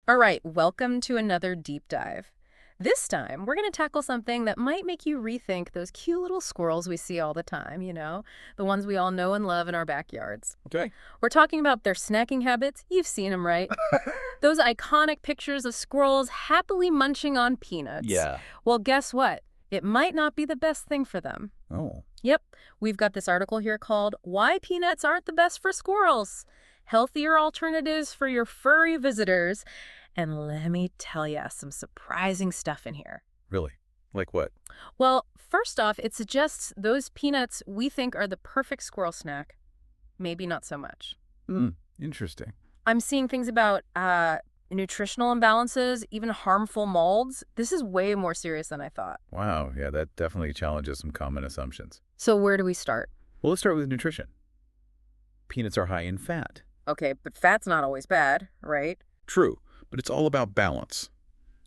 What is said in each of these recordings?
All right, welcome to another deep dive. This time, we're going to tackle something that might make you rethink those cute little squirrels we see all the time, the ones we all know and love in our backyards. Okay. We're talking about their snacking habits. You've seen them, right? Those iconic pictures of squirrels happily munching on peanuts. Yeah. Well, guess what? It might not be the best thing for them. Oh. Yep, we've got this article here called Why Peanuts Aren't the Best for Squirrels. Healthier alternatives for your furry visitors. And let me tell you, some surprising stuff in here. Really? Like what? Well, first off, it suggests those peanuts we think are the perfect squirrel snack. Maybe not so much. Interesting. I'm seeing things about nutritional imbalances, even harmful molds. This is way more serious than I thought. Wow. Yeah, that definitely challenges some common assumptions. So where do we start? Well, let's start with nutrition. Peanuts are high in fat. Okay, but fat's not always bad, right? True, but it's all about balance.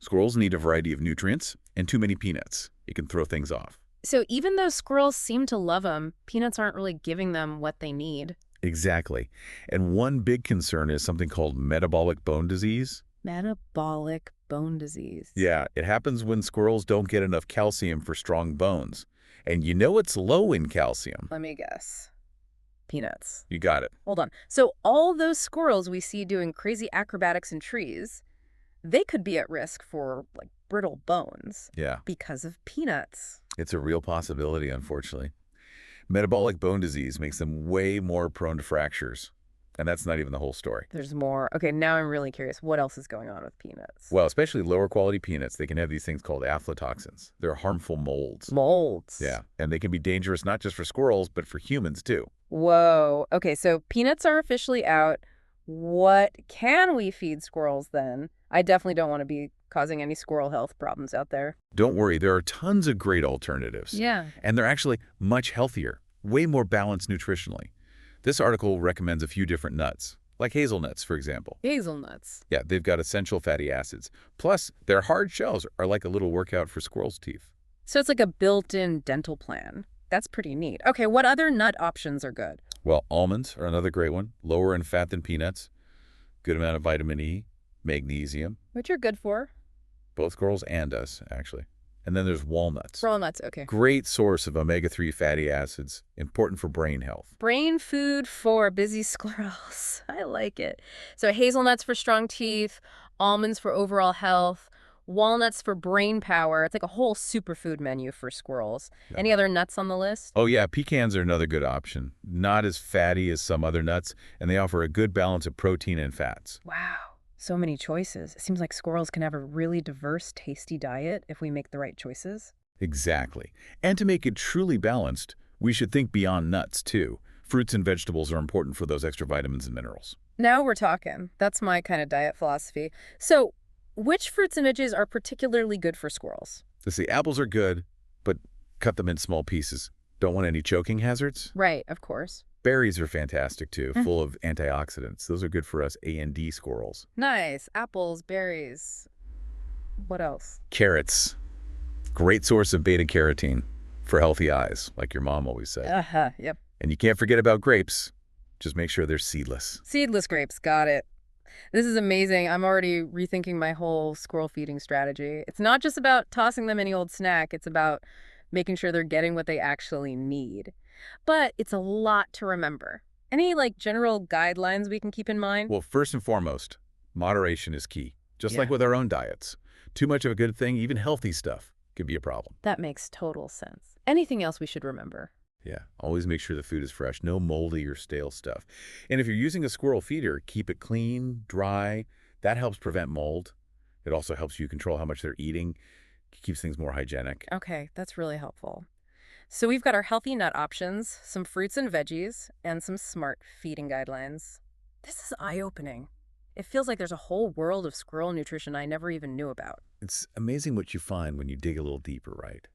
Squirrels need a variety of nutrients, and too many peanuts. It can throw things off. So even though squirrels seem to love them, peanuts aren't really giving them what they need. Exactly. And one big concern is something called metabolic bone disease. Metabolic bone disease. Yeah, it happens when squirrels don't get enough calcium for strong bones. And you know it's low in calcium. Let me guess. Peanuts. You got it. Hold on. So all those squirrels we see doing crazy acrobatics in trees, they could be at risk for, like, brittle bones Yeah, because of peanuts. it's a real possibility, unfortunately. Metabolic bone disease makes them way more prone to fractures. And that's not even the whole story. There's more. Okay, now I'm really curious. What else is going on with peanuts? Well, especially lower quality peanuts, they can have these things called aflatoxins. They're harmful molds. Molds. Yeah, and they can be dangerous not just for squirrels, but for humans too. Whoa. Okay, so peanuts are officially out. What can we feed squirrels then? I definitely don't want to be causing any squirrel health problems out there. Don't worry, there are tons of great alternatives. Yeah. And they're actually much healthier, way more balanced nutritionally. This article recommends a few different nuts, like hazelnuts, for example. Hazelnuts. Yeah, they've got essential fatty acids. Plus, their hard shells are like a little workout for squirrels' teeth. So it's like a built-in dental plan. That's pretty neat. Okay, what other nut options are good? Well, almonds are another great one, lower in fat than peanuts, good amount of vitamin E, magnesium, Which are good for? both squirrels and us, actually. And then there's walnuts. Walnuts, okay. Great source of omega-3 fatty acids, important for brain health. Brain food for busy squirrels. I like it. So hazelnuts for strong teeth, almonds for overall health, walnuts for brain power. It's like a whole superfood menu for squirrels. Yeah. Any other nuts on the list? Oh yeah, pecans are another good option. Not as fatty as some other nuts, and they offer a good balance of protein and fats. Wow. So many choices. It seems like squirrels can have a really diverse, tasty diet if we make the right choices. Exactly. And to make it truly balanced, we should think beyond nuts, too. Fruits and vegetables are important for those extra vitamins and minerals. Now we're talking. That's my kind of diet philosophy. So, which fruits and veggies are particularly good for squirrels? Let's see, apples are good, but cut them in small pieces. Don't want any choking hazards? Right, of course. Berries are fantastic, too, full of antioxidants. Those are good for us A and D squirrels. Nice. Apples, berries. What else? Carrots. Great source of beta-carotene for healthy eyes, like your mom always said. Uh-huh, yep. And you can't forget about grapes. Just make sure they're seedless. Seedless grapes, got it. This is amazing. I'm already rethinking my whole squirrel feeding strategy. It's not just about tossing them any old snack. It's about making sure they're getting what they actually need. But it's a lot to remember. Any, general guidelines we can keep in mind? Well, first and foremost, moderation is key. Just like Yeah. with our own diets. Too much of a good thing, even healthy stuff, could be a problem. That makes total sense. Anything else we should remember? Yeah, always make sure the food is fresh, no moldy or stale stuff. And if you're using a squirrel feeder, keep it clean, dry. That helps prevent mold. It also helps you control how much they're eating, keeps things more hygienic. Okay, that's really helpful. So we've got our healthy nut options, some fruits and veggies, and some smart feeding guidelines. This is eye-opening. It feels like there's a whole world of squirrel nutrition I never even knew about. It's amazing what you find when you dig a little deeper, right?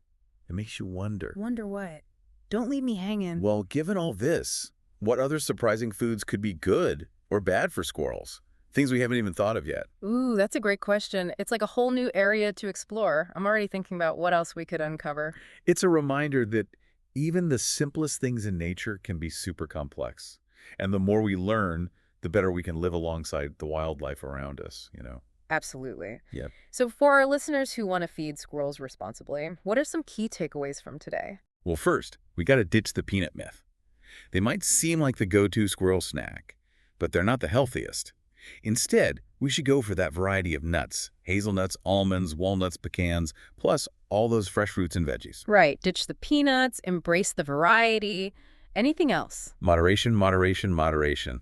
It makes you wonder. Wonder what? Don't leave me hanging. Well, given all this, what other surprising foods could be good or bad for squirrels? Things we haven't even thought of yet. Ooh, that's a great question. It's like a whole new area to explore. I'm already thinking about what else we could uncover. It's a reminder that even the simplest things in nature can be super complex. And the more we learn, the better we can live alongside the wildlife around us. Absolutely. Yep. So for our listeners who want to feed squirrels responsibly, what are some key takeaways from today? Well, first, we got to ditch the peanut myth. They might seem like the go-to squirrel snack, but they're not the healthiest. Instead, we should go for that variety of nuts, hazelnuts, almonds, walnuts, pecans, plus all those fresh fruits and veggies. Right. Ditch the peanuts, embrace the variety. Anything else? Moderation, moderation, moderation.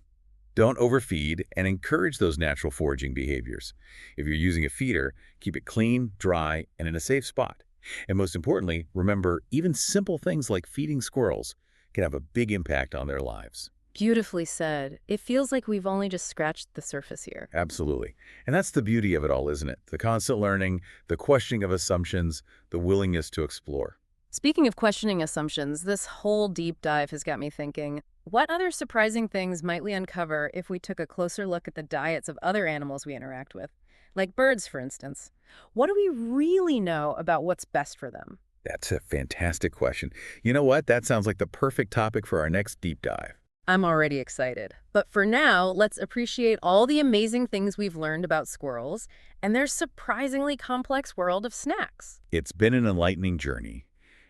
Don't overfeed and encourage those natural foraging behaviors. If you're using a feeder, keep it clean, dry, and in a safe spot. And most importantly, remember, even simple things like feeding squirrels can have a big impact on their lives. Beautifully said. It feels like we've only just scratched the surface here. Absolutely. And that's the beauty of it all, isn't it? The constant learning, the questioning of assumptions, the willingness to explore. Speaking of questioning assumptions, this whole deep dive has got me thinking, what other surprising things might we uncover if we took a closer look at the diets of other animals we interact with? Like birds, for instance. What do we really know about what's best for them? That's a fantastic question. You know what? That sounds like the perfect topic for our next deep dive. I'm already excited. But for now, let's appreciate all the amazing things we've learned about squirrels and their surprisingly complex world of snacks. It's been an enlightening journey,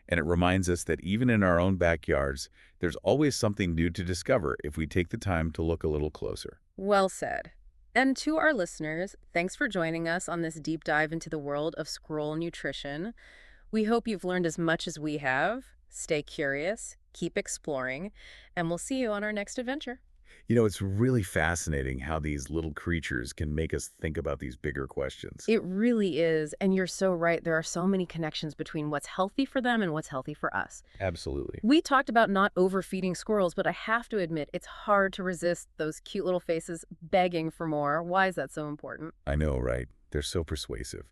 and it reminds us that even in our own backyards, there's always something new to discover if we take the time to look a little closer. Well said. And to our listeners, thanks for joining us on this deep dive into the world of squirrel nutrition. We hope you've learned as much as we have. Stay curious, keep exploring, and we'll see you on our next adventure. You know, it's really fascinating how these little creatures can make us think about these bigger questions. It really is, and you're so right. There are so many connections between what's healthy for them and what's healthy for us. Absolutely. We talked about not overfeeding squirrels, but I have to admit, it's hard to resist those cute little faces begging for more. Why is that so important? I know, right? They're so persuasive.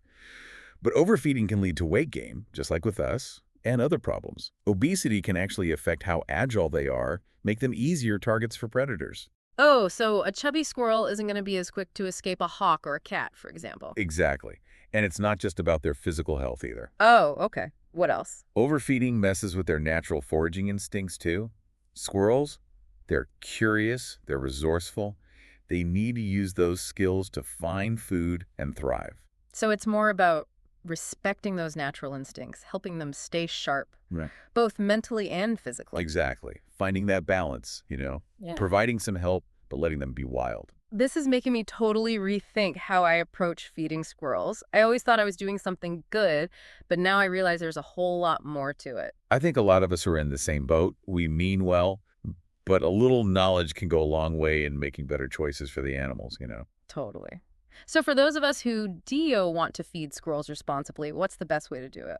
But overfeeding can lead to weight gain, just like with us, and other problems. Obesity can actually affect how agile they are, make them easier targets for predators. Oh, so a chubby squirrel isn't going to be as quick to escape a hawk or a cat, for example. Exactly. And it's not just about their physical health either. Oh, okay. What else? Overfeeding messes with their natural foraging instincts too. Squirrels, they're curious, they're resourceful. They need to use those skills to find food and thrive. So it's more about respecting those natural instincts, helping them stay sharp, Right. both mentally and physically. Exactly. Finding that balance, Yeah. providing some help, but letting them be wild. This is making me totally rethink how I approach feeding squirrels. I always thought I was doing something good, but now I realize there's a whole lot more to it. I think a lot of us are in the same boat. We mean well, but a little knowledge can go a long way in making better choices for the animals. Totally. So for those of us who do want to feed squirrels responsibly, what's the best way to do it?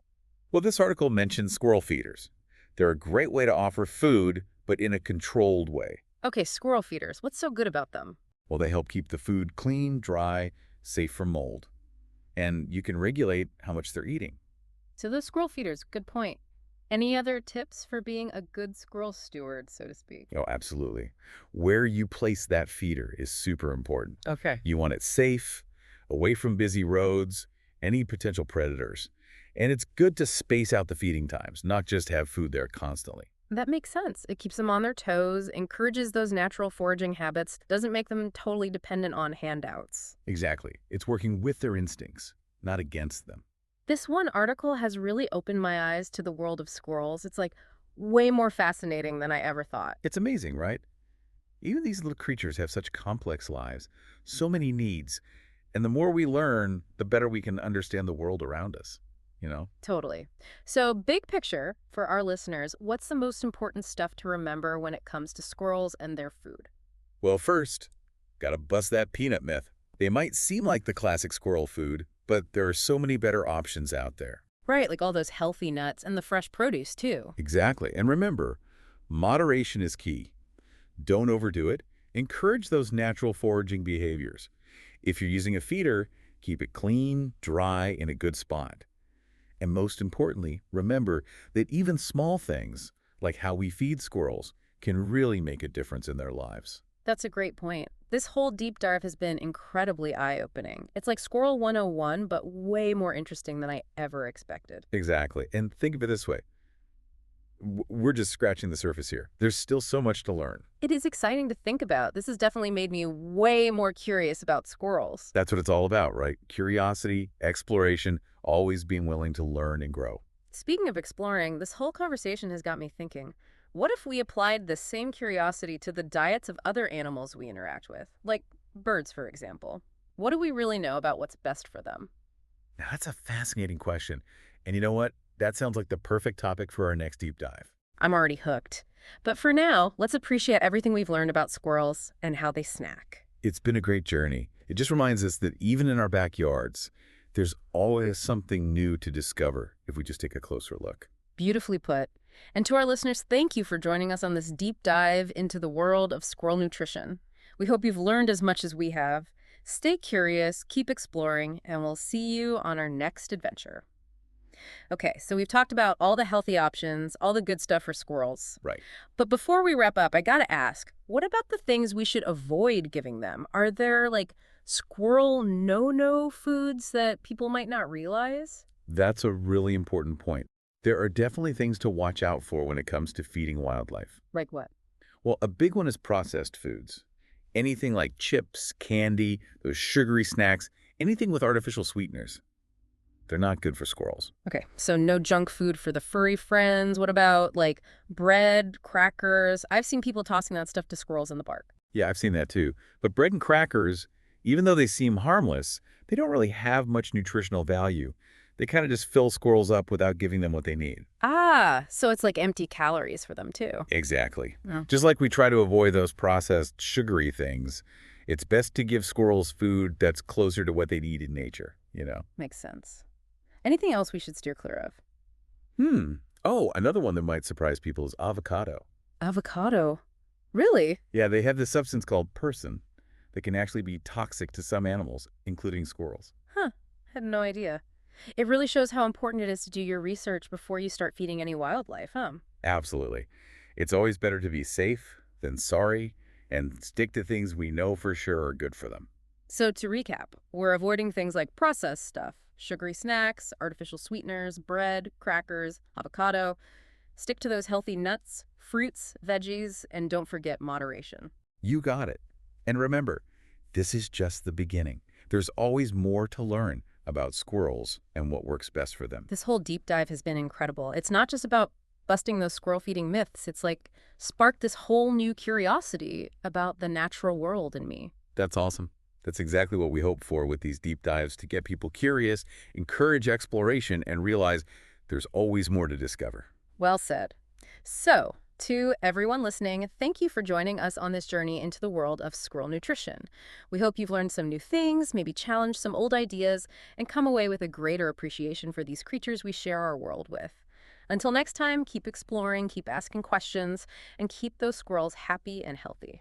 Well, this article mentions squirrel feeders. They're a great way to offer food, but in a controlled way. Okay, squirrel feeders. What's so good about them? Well, they help keep the food clean, dry, safe from mold. And you can regulate how much they're eating. So those squirrel feeders, good point. Any other tips for being a good squirrel steward, so to speak? Oh, absolutely. Where you place that feeder is super important. Okay. You want it safe, away from busy roads, any potential predators. And it's good to space out the feeding times, not just have food there constantly. That makes sense. It keeps them on their toes, encourages those natural foraging habits, doesn't make them totally dependent on handouts. Exactly. It's working with their instincts, not against them. This one article has really opened my eyes to the world of squirrels. It's like way more fascinating than I ever thought. It's amazing, right? Even these little creatures have such complex lives, so many needs. And the more we learn, the better we can understand the world around us. Totally. So, big picture for our listeners, what's the most important stuff to remember when it comes to squirrels and their food? Well, first, gotta bust that peanut myth. They might seem like the classic squirrel food, but there are so many better options out there. Right, like all those healthy nuts and the fresh produce, too. Exactly. And remember, moderation is key. Don't overdo it. Encourage those natural foraging behaviors. If you're using a feeder, keep it clean, dry, in a good spot. And most importantly, remember that even small things, like how we feed squirrels, can really make a difference in their lives. That's a great point. This whole deep dive has been incredibly eye-opening. It's like Squirrel 101, but way more interesting than I ever expected. Exactly. And think of it this way. We're just scratching the surface here. There's still so much to learn. It is exciting to think about. This has definitely made me way more curious about squirrels. That's what it's all about, right? Curiosity, exploration, always being willing to learn and grow. Speaking of exploring, this whole conversation has got me thinking, what if we applied the same curiosity to the diets of other animals we interact with? Like birds, for example. What do we really know about what's best for them? Now, that's a fascinating question. And you know what? That sounds like the perfect topic for our next deep dive. I'm already hooked. But for now, let's appreciate everything we've learned about squirrels and how they snack. It's been a great journey. It just reminds us that even in our backyards, there's always something new to discover if we just take a closer look. Beautifully put. And to our listeners, thank you for joining us on this deep dive into the world of squirrel nutrition. We hope you've learned as much as we have. Stay curious, keep exploring, and we'll see you on our next adventure. Okay, so we've talked about all the healthy options, all the good stuff for squirrels. Right. But before we wrap up, I gotta ask, what about the things we should avoid giving them? Are there, like, squirrel no-no foods that people might not realize? That's a really important point. There are definitely things to watch out for when it comes to feeding wildlife. Like what? Well, a big one is processed foods. Anything like chips, candy, those sugary snacks, anything with artificial sweeteners. They're not good for squirrels. Okay, so no junk food for the furry friends. What about, like, bread, crackers? I've seen people tossing that stuff to squirrels in the park. Yeah, I've seen that too. But bread and crackers, even though they seem harmless, they don't really have much nutritional value. They kind of just fill squirrels up without giving them what they need. Ah, so it's like empty calories for them, too. Exactly. Oh, Just like we try to avoid those processed sugary things, it's best to give squirrels food that's closer to what they need in nature. makes sense. Anything else we should steer clear of? Hmm. Oh, another one that might surprise people is avocado. Avocado. Really? Yeah, they have this substance called persin that can actually be toxic to some animals, including squirrels. Huh, had no idea. It really shows how important it is to do your research before you start feeding any wildlife, huh? Absolutely. It's always better to be safe than sorry and stick to things we know for sure are good for them. So to recap, we're avoiding things like processed stuff, sugary snacks, artificial sweeteners, bread, crackers, avocado. Stick to those healthy nuts, fruits, veggies, and don't forget moderation. You got it. And remember, this is just the beginning. There's always more to learn about squirrels and what works best for them. This whole deep dive has been incredible. It's not just about busting those squirrel feeding myths. It's like sparked this whole new curiosity about the natural world in me. That's awesome. That's exactly what we hope for with these deep dives, to get people curious, encourage exploration, and realize there's always more to discover. Well said. So, to everyone listening, thank you for joining us on this journey into the world of squirrel nutrition. We hope you've learned some new things, maybe challenged some old ideas, and come away with a greater appreciation for these creatures we share our world with. Until next time, keep exploring, keep asking questions, and keep those squirrels happy and healthy.